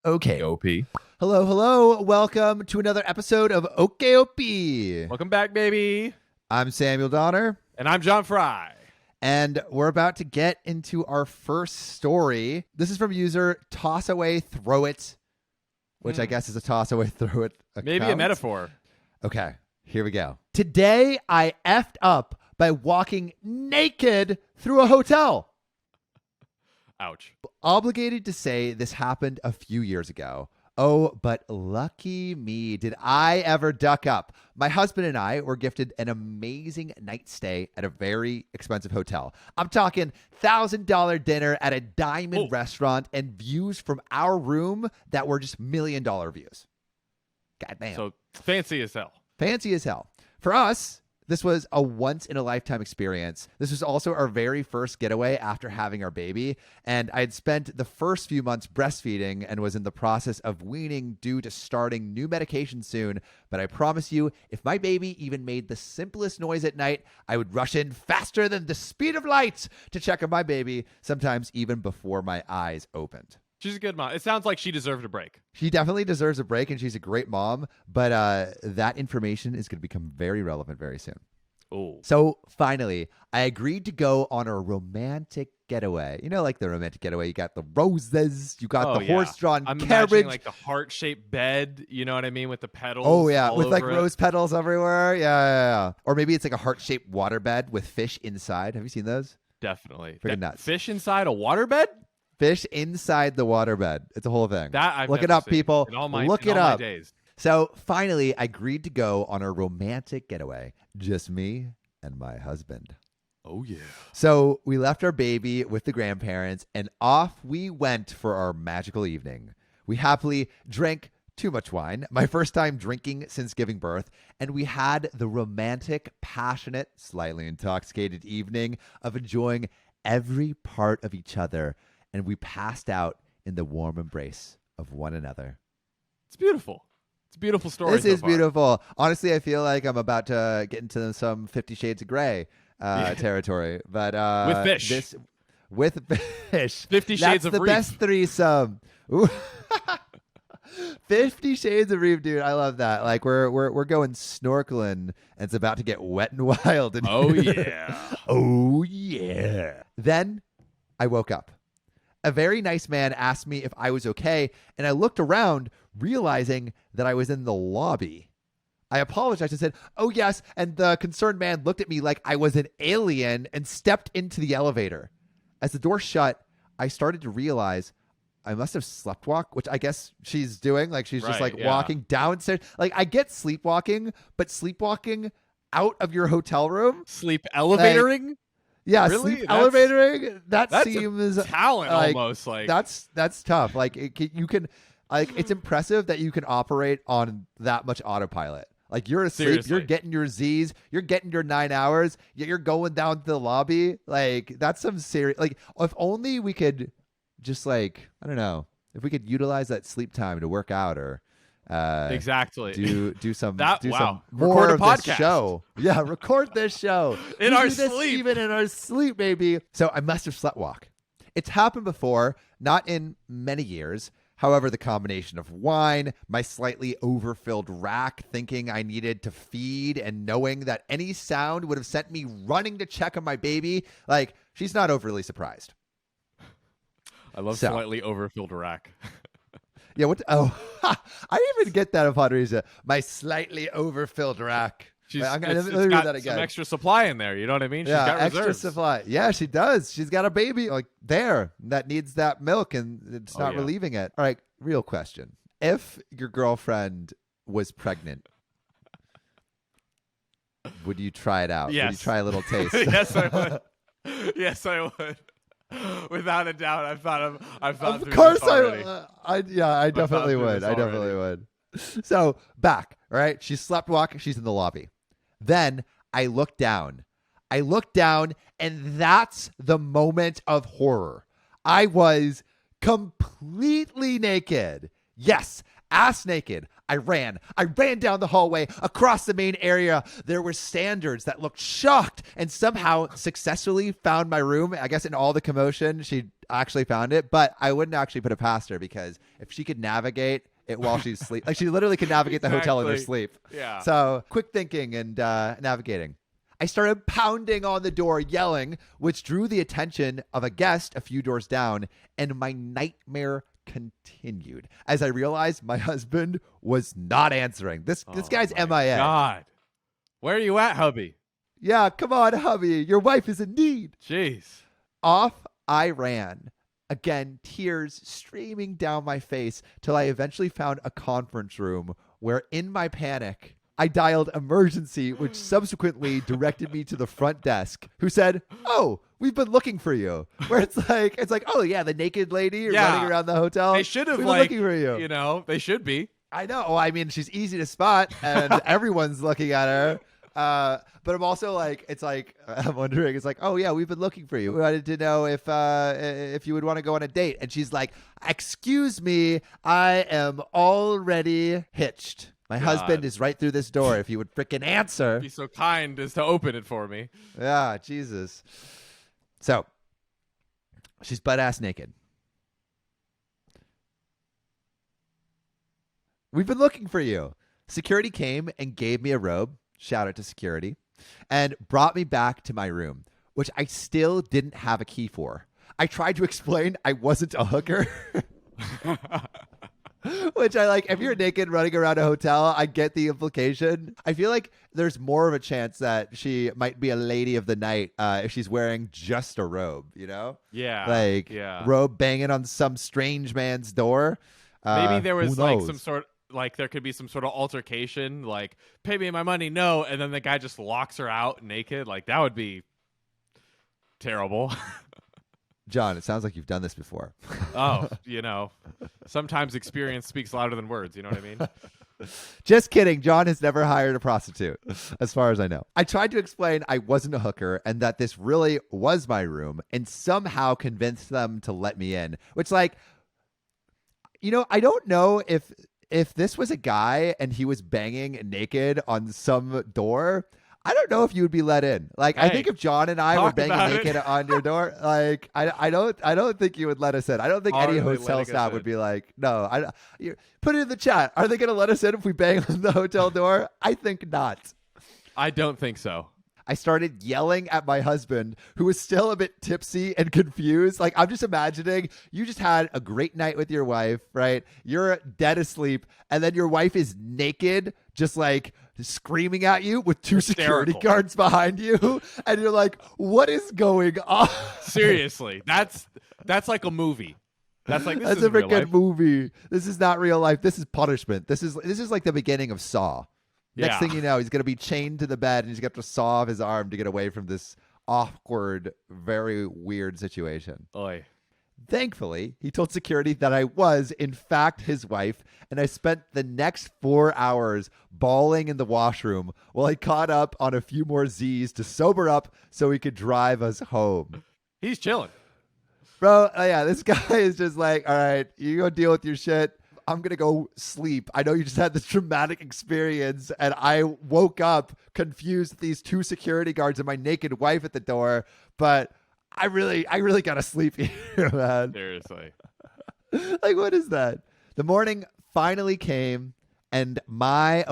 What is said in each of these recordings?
Okay. OP. Hello, hello. Welcome to another episode of OKOP. Welcome back, baby. I'm Samuel Donner. And I'm John Frye. And we're about to get into our first story. This is from user Toss Away Throw It, which I guess is a toss away throw it account. Maybe a metaphor. Okay, here we go. Today I effed up by walking naked through a hotel. Ouch. Obligated to say this happened a few years ago. Oh, but lucky me. Did I ever duck up? My husband and I were gifted an amazing night stay at a very expensive hotel. I'm talking $1,000 dinner at a diamond restaurant and views from our room that were just $1 million views. God damn. So fancy as hell. Fancy as hell. For us, this was a once-in-a-lifetime experience. This was also our very first getaway after having our baby, and I had spent the first few months breastfeeding and was in the process of weaning due to starting new medication soon, but I promise you, if my baby even made the simplest noise at night, I would rush in faster than the speed of light to check on my baby, sometimes even before my eyes opened. She's a good mom. It sounds like she deserved a break. She definitely deserves a break, and she's a great mom, but that information is going to become very relevant very soon. Oh. So finally, I agreed to go on a romantic getaway. You know, like the romantic getaway, you got the roses, you got the horse-drawn I'm carriage. imagining like the heart-shaped bed, you know what I mean, with the petals. Oh, yeah, all with like over it. rose petals everywhere. Yeah. Or maybe it's like a heart-shaped waterbed with fish inside. Have you seen those? Definitely. Freaking nuts. Fish inside a waterbed? Fish inside the waterbed. It's a whole thing. That I've Look it never up, seen. people. Look it up. My days. So finally, I agreed to go on a romantic getaway. Just me and my husband. Oh, yeah. So we left our baby with the grandparents and off we went for our magical evening. We happily drank too much wine, my first time drinking since giving birth, and we had the romantic, passionate, slightly intoxicated evening of enjoying every part of each other, and we passed out in the warm embrace of one another. It's beautiful. It's a beautiful story. This so is far. beautiful. Honestly, I feel like I'm about to get into some 50 Shades of Grey territory. But with fish. With fish. 50 Shades of That's the Reef. best threesome. Ooh. 50 Shades of Reef, dude. I love that. Like we're going snorkeling and it's about to get wet and wild. And Oh, yeah. Oh, yeah. Then I woke up. A very nice man asked me if I was okay, and I looked around, realizing that I was in the lobby. I apologized and said, "Oh, yes," and the concerned man looked at me like I was an alien and stepped into the elevator. As the door shut, I started to realize I must have sleptwalked, which I guess she's doing. Like she's just walking downstairs. Like I get sleepwalking, but sleepwalking out of your hotel room? Sleep elevatoring? Yeah, Really? sleep elevatoring. That seems a talent like, almost. Like that's tough. Like you can, like it's impressive that you can operate on that much autopilot. Like you're asleep, Seriously. you're getting your Z's, you're getting your 9 hours, yet you're going down to the lobby. Like that's some serious. Like if only we could just like I don't know if we could utilize that sleep time to work out or. Exactly. Do some Wow. more Record a of podcast. this show. Yeah, record this show In We our do this sleep. even in our sleep, baby. So I must have sleptwalked. It's happened before, not in many years. However, the combination of wine, my slightly overfilled rack, thinking I needed to feed, and knowing that any sound would have sent me running to check on my baby, like she's not overly surprised. I love So. slightly overfilled rack. Yeah, what? I didn't even get that upon reason. My slightly overfilled rack. I'm gonna It's let me read got that again. some extra supply in there. You know what I mean? She's Yeah, got extra reserves. supply. Yeah, she does. She's got a baby like there that needs that milk, and it's not yeah. relieving it. All right, real question: if your girlfriend was pregnant, would you try it out? Yes. Would you try a little taste? Yes, I would. Yes, I would. Without a doubt, I've thought Of through course, this already. I definitely through would. this I definitely would. So back, all right. She's sleptwalking. She's in the lobby. Then I look down. And that's the moment of horror. I was completely naked. Yes, ass naked. I ran down the hallway across the main area. There were standards that looked shocked and somehow successfully found my room. I guess in all the commotion, she actually found it, but I wouldn't actually put it past her, because if she could navigate it while she's asleep, like she literally could navigate the hotel in her sleep. Yeah. So quick thinking and navigating. I started pounding on the door, yelling, which drew the attention of a guest a few doors down, and my nightmare continued as I realized my husband was not answering. This guy's MIA. God, where are you at, hubby? Yeah, come on, hubby. Your wife is in need. Jeez. Off I ran. Again, tears streaming down my face till I eventually found a conference room where, in my panic, I dialed emergency, which subsequently directed me to the front desk, who said, "Oh, we've been looking for you." Where it's like, "Oh yeah, the naked lady running around the hotel. They should have been looking for you." You know, they should be. I know. Well, I mean, she's easy to spot, and everyone's looking at her. But I'm also like, I'm wondering. It's like, "Oh yeah, we've been looking for you. We wanted to know if you would want to go on a date." And she's like, "Excuse me, I am already hitched. My husband is right through this door. If you would frickin' answer." Be so kind as to open it for me. Yeah, Jesus. So, she's butt-ass naked. "We've been looking for you." Security came and gave me a robe. Shout out to security. And brought me back to my room, which I still didn't have a key for. I tried to explain I wasn't a hooker. Which I like. If you're naked running around a hotel, I get the implication. I feel like there's more of a chance that she might be a lady of the night if she's wearing just a robe, you know? Yeah. Robe banging on some strange man's door. Maybe there was like some sort, like there could be some sort of altercation, like, "Pay me my money," no, and then the guy just locks her out naked. Like, that would be terrible. John, it sounds like you've done this before. Oh, sometimes experience speaks louder than words. You know what I mean? Just kidding. John has never hired a prostitute, as far as I know. I tried to explain I wasn't a hooker and that this really was my room, and somehow convinced them to let me in, which, like, I don't know if this was a guy and he was banging naked on some door. I don't know if you would be let in. Like, hey, I think if John and I were banging naked on your door, like, I don't think you would let us in. I don't think any hotel staff would be like, "No, put it in the chat. Are they going to let us in if we bang on the hotel door?" I think not. I don't think so. I started yelling at my husband, who was still a bit tipsy and confused. Like, I'm just imagining you just had a great night with your wife, right? You're dead asleep, and then your wife is naked, just like screaming at you with two security guards behind you, and you're like, "What is going on?" Seriously, that's like a movie. That's a freaking movie. This is not real life. This is punishment. This is like the beginning of Saw. Next thing you know, he's going to be chained to the bed, and he's going to have to saw off his arm to get away from this awkward, very weird situation. Oy. Thankfully, he told security that I was, in fact, his wife, and I spent the next 4 hours bawling in the washroom while I caught up on a few more Z's to sober up so he could drive us home. He's chilling. Bro, yeah, this guy is just like, "All right, you go deal with your shit. I'm going to go sleep. I know you just had this traumatic experience, and I woke up confused with these two security guards and my naked wife at the door, but I really got to sleep here, man." Seriously. Like, what is that? The morning finally came, and my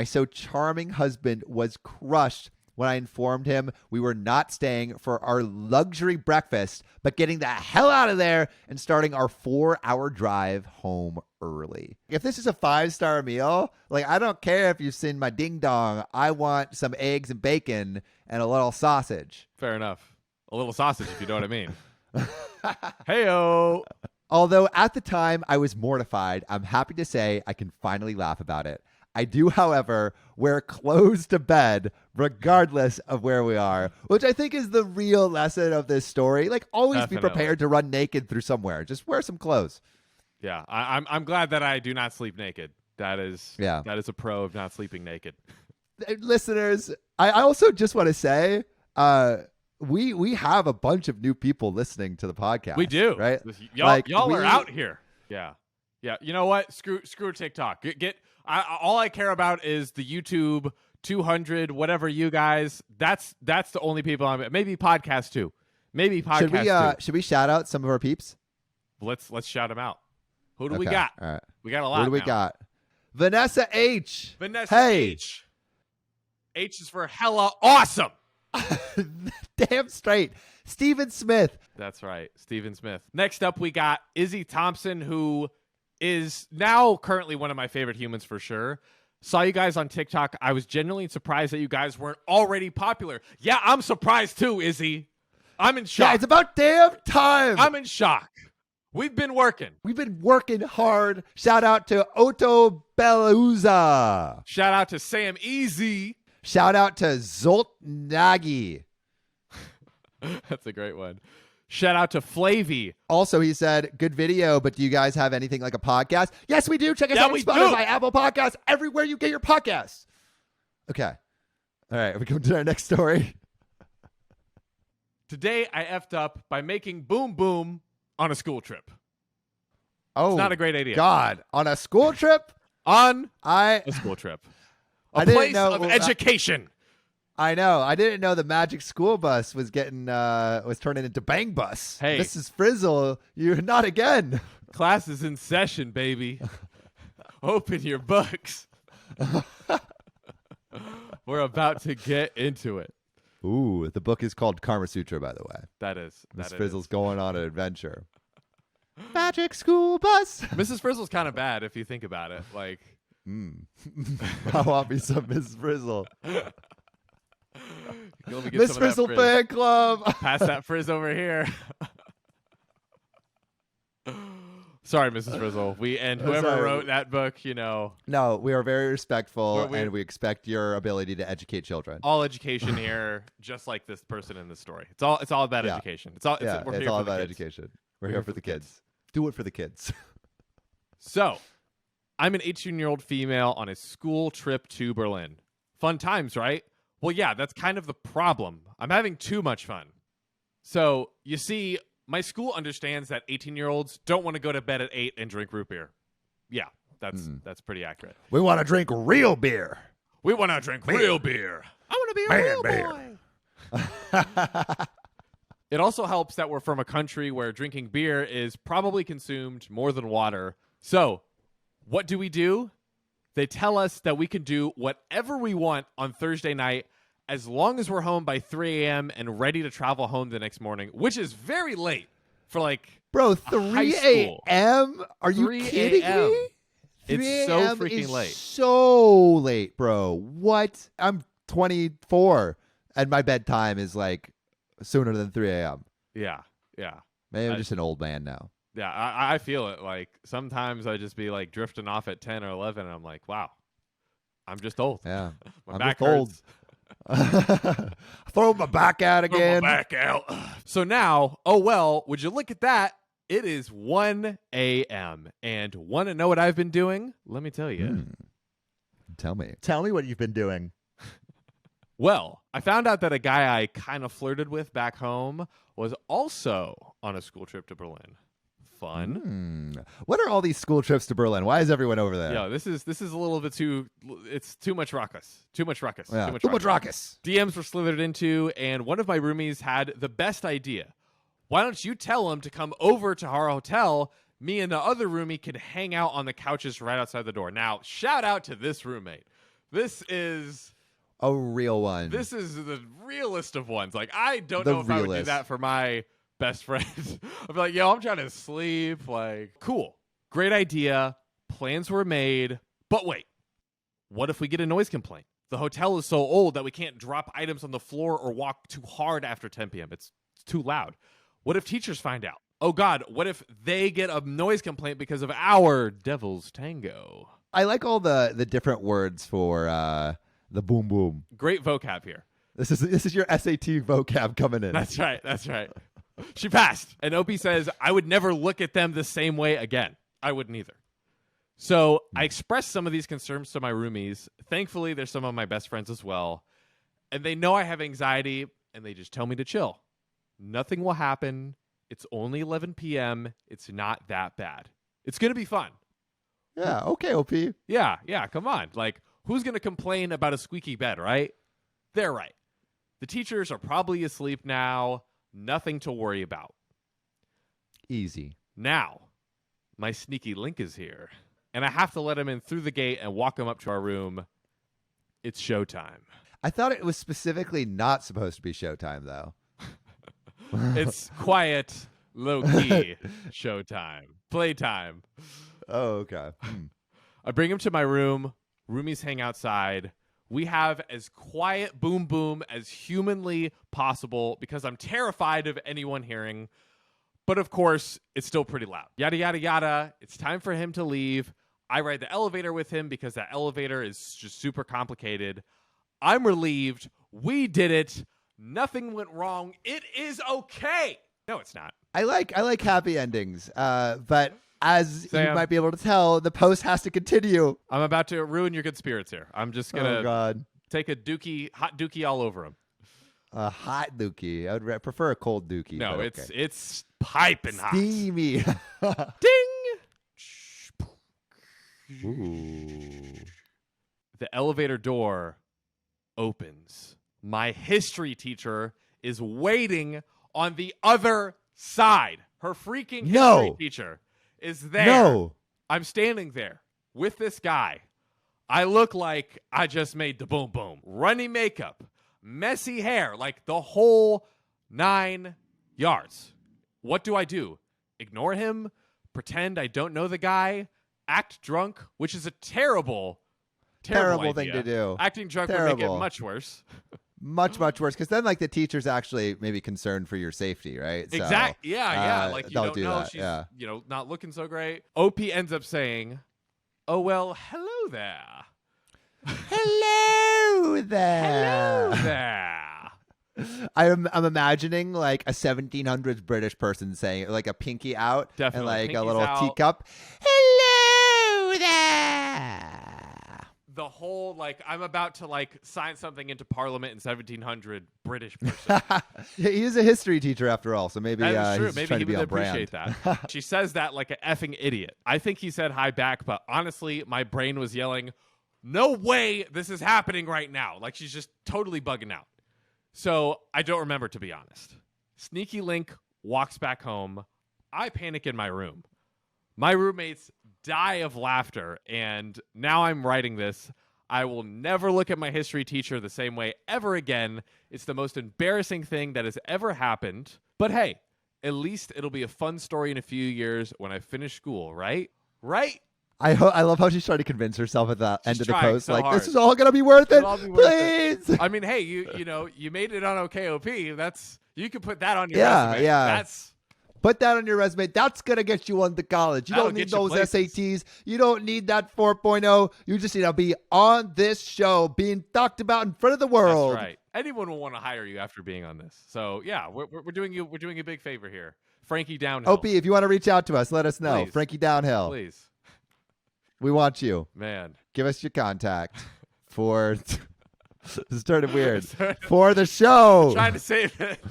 so charming husband was crushed when I informed him we were not staying for our luxury breakfast, but getting the hell out of there and starting our 4-hour drive home early. If this is a 5-star meal, like, I don't care if you've seen my ding dong. I want some eggs and bacon and a little sausage. Fair enough. A little sausage, if you know what I mean. Hey-o. Although at the time I was mortified, I'm happy to say I can finally laugh about it. I do, however, wear clothes to bed regardless of where we are, which I think is the real lesson of this story. Like, always be prepared to run naked through somewhere. Just wear some clothes. Yeah, I'm glad that I do not sleep naked. That is a pro of not sleeping naked. Listeners, I also just want to say, we have a bunch of new people listening to the podcast. We do, right? Y'all are out here. Yeah. Yeah, you know what? Screw TikTok. All I care about is the YouTube 200, whatever you guys. That's the only people I'm. Maybe podcast too. Maybe podcast too. Should we shout out some of our peeps? Let's shout them out. Who do we Okay, got? all right. We got a lot. Who do we now. got? Vanessa H. Vanessa Hey. H. H is for hella awesome. Damn straight. Steven Smith. That's right, Stephen Smith. Next up, we got Izzy Thompson, who is now currently one of my favorite humans for sure. Saw you guys on TikTok. I was genuinely surprised that you guys weren't already popular. Yeah, I'm surprised too, Izzy. I'm in shock. Yeah, it's about damn time. I'm in shock. We've been working. We've been working hard. Shout out to Otto Beluza. Shout out to Sam Easy. Shout out to Zolt Nagy. That's a great one. Shout out to Flavy. Also, he said, good video, but do you guys have anything like a podcast? Yes, we do. Check us out on Spotify, Apple Podcasts, everywhere you get your podcasts. Okay. All right, we come to our next story. Today, I effed up by making Boom Boom on a school trip. Oh, it's not a great idea. God, on a school trip? On a school trip. A place of education. I know. I didn't know the magic school bus was turning into Bang Bus. Hey. Mrs. Frizzle, you're not again. Class is in session, baby. Open your books. We're about to get into it. Ooh, the book is called Karma Sutra, by the way. That is. Mrs. Frizzle's going on an adventure. Magic school bus. Mrs. Frizzle's kind of bad if you think about it. Like, I want me some Mrs. Frizzle. Miss Frizzle fan club. Pass that frizz over here. Sorry, Mrs. Frizzle. Whoever wrote that book, you know. No, we are very respectful, and we expect your ability to educate children. All education here, just like this person in this story. It's all about education. It's all about education. We're here for the kids. Do it for the kids. So, I'm an 18-year-old female on a school trip to Berlin. Fun times, right? Well, yeah, that's kind of the problem. I'm having too much fun. So, you see, my school understands that 18-year-olds don't want to go to bed at 8 and drink root beer. Yeah, that's pretty accurate. We want to drink real beer. We want to drink real beer. I want to be a real boy. It also helps that we're from a country where drinking beer is probably consumed more than water. So, what do? They tell us that we can do whatever we want on Thursday night as long as we're home by 3 a.m. and ready to travel home the next morning, which is very late for Bro, 3 a.m.? Are you kidding me? It's so freaking late. So late, bro. What? I'm 24 and my bedtime is sooner than 3 a.m. Yeah. Maybe I'm just an old man now. Yeah, I feel it. Sometimes I just be drifting off at 10 or 11 and I'm like, wow, I'm just old. Yeah. My back hurts. Throw my back out again. Throw my back out. So now, would you look at that? It is 1 a.m. And want to know what I've been doing? Let me tell you. Tell me. Tell me what you've been doing. Well, I found out that a guy I kind of flirted with back home was also on a school trip to Berlin. Fun. What are all these school trips to Berlin? Why is everyone over there? Yeah, this is a little bit too much ruckus. Too much ruckus. Yeah, too much ruckus. DMs were slithered into, and one of my roomies had the best idea. Why don't you tell him to come over to our hotel? Me and the other roomie could hang out on the couches right outside the door. Now, shout out to this roommate. This is a real one. This is the realest of ones. I don't know if I would do that for my best friend. I'd be like, yo, I'm trying to sleep. Cool. Great idea. Plans were made. But wait, what if we get a noise complaint? The hotel is so old that we can't drop items on the floor or walk too hard after 10 p.m. It's too loud. What if teachers find out? Oh, God, what if they get a noise complaint because of our devil's tango? I like all the different words for the boom boom. Great vocab here. This is your SAT vocab coming in. That's right. She passed. And Opie says, I would never look at them the same way again. I wouldn't either. So I expressed some of these concerns to my roomies. Thankfully, they're some of my best friends as well. And they know I have anxiety, and they just tell me to chill. Nothing will happen. It's only 11 p.m. It's not that bad. It's going to be fun. Yeah, okay, OP. Yeah, come on. Like, who's going to complain about a squeaky bed, right? They're right. The teachers are probably asleep now. Nothing to worry about. Easy. Now, my sneaky link is here, and I have to let him in through the gate and walk him up to our room. It's showtime. I thought it was specifically not supposed to be showtime, though. It's quiet, low-key showtime. Playtime. Oh, okay. I bring him to my room. Roomies hang outside. We have as quiet boom boom as humanly possible because I'm terrified of anyone hearing. But of course, it's still pretty loud. Yada, yada, yada. It's time for him to leave. I ride the elevator with him because that elevator is just super complicated. I'm relieved. We did it. Nothing went wrong. It is okay. No, it's not. I like happy endings, but as Sam, you might be able to tell, the post has to continue. I'm about to ruin your good spirits here. I'm just going to take a hot dookie all over him. A hot dookie. I would prefer a cold dookie. No, okay. it's piping hot. Steamy. Ding! Ooh. The elevator door opens. My history teacher is waiting on the other side. Her freaking history teacher is there. No. I'm standing there with this guy. I look like I just made the boom boom. Runny makeup, messy hair, like the whole 9 yards. What do I do? Ignore him? Pretend I don't know the guy? Act drunk? Which is a terrible Terrible idea. thing to do. Acting drunk would make it much worse. Much worse, because then like the teacher's actually maybe concerned for your safety, right? Exactly. Yeah. Like you don't know that. she's not looking so great. OP ends up saying, "Oh well, hello there." Hello there. Hello there. I'm imagining like a 1700s British person saying it, like a pinky out. Definitely. And like Pinky's a little out. teacup. Hello there. The whole like I'm about to like sign something into Parliament in 1700 British person. He is a history teacher after all, so maybe That is true. he's Maybe trying he to be would on brand. appreciate that. She says that like an effing idiot. I think he said hi back, but honestly, my brain was yelling, "No way, this is happening right now!" Like she's just totally bugging out. So I don't remember, to be honest. Sneaky Link walks back home. I panic in my room. My roommates die of laughter, and now I'm writing this. I will never look at my history teacher the same way ever again. It's the most embarrassing thing that has ever happened. But hey, at least it'll be a fun story in a few years when I finish school, right? Right? I love how she's trying to convince herself at the end of the post, so like hard. This is all gonna be worth it. It'll all be worth Please. I mean, hey, you made it on OKOP. You can put that on your Yeah, resume. yeah. Put that on your resume. That's going to get you on to college. You don't need those SATs. You don't need that 4.0. You just need to be on this show being talked about in front of the world. That's right. Anyone will want to hire you after being on this. So, yeah, we're doing you a big favor here. Frankie Downhill. OP, if you want to reach out to us, let us know. Please. Frankie Downhill. Please. We want you. Man. Give us your contact for this started weird. For the show. I'm trying to save it.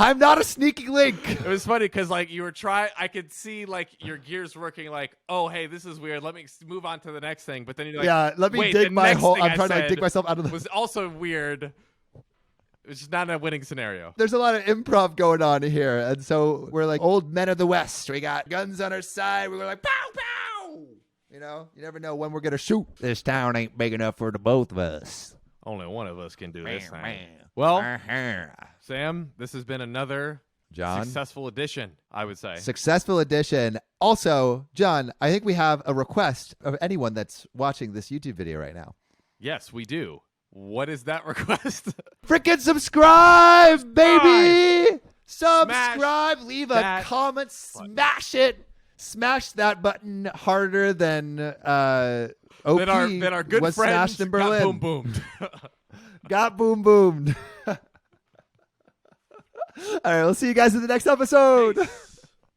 I'm not a sneaky link. It was funny because like you were I could see like your gears working like, oh, hey, this is weird. Let me move on to the next thing. But then you're like, yeah, let me wait, dig my hole. I'm trying to to dig myself out of the. Was also weird. It's just not a winning scenario. There's a lot of improv going on here. And so we're like old men of the West. We got guns on our side. We're like, pow, pow. You know, you never know when we're going to shoot. This town ain't big enough for the both of us. Only one of us can do this thing. Well, Sam, this has been another successful edition, I would say. Successful edition. Also, John, I think we have a request of anyone that's watching this YouTube video right now. Yes, we do. What is that request? Freaking subscribe, baby! Subscribe, leave a comment, smash it. Smash that button harder than OP than our good was friends smashed in Berlin. Got boom boomed. Got boom boomed. All right, we'll see you guys in the next episode. Peace.